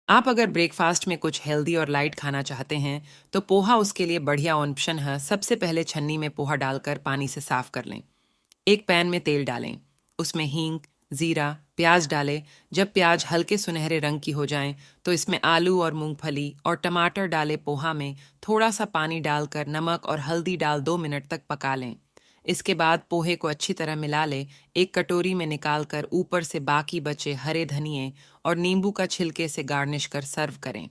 आप अगर ब्रेकफास्ट में कुछ हेल्दी और लाइट खाना चाहते हैं, तो पोहा उसके लिए बढ़िया ऑप्शन है। सबसे पहले छन्नी में पोहा डालकर पानी से साफ कर लें। एक पैन में तेल डालें, उसमें हींग, जीरा, प्याज डालें। जब प्याज हल्के सुनहरे रंग की हो जाएं, तो इसमें आलू और मूंगफली और टमाटर डालें। पोहा में थोड़ा सा पानी डालकर नमक और हल्दी डाल 2 मिनट तक पका लें। इसके बाद पोहे को अच्छी तरह मिला लें। एक कटोरी में निकालकर ऊपर से बाकी बचे हरे धनिए और नींबू का छिलके से गार्निश कर सर्व करें।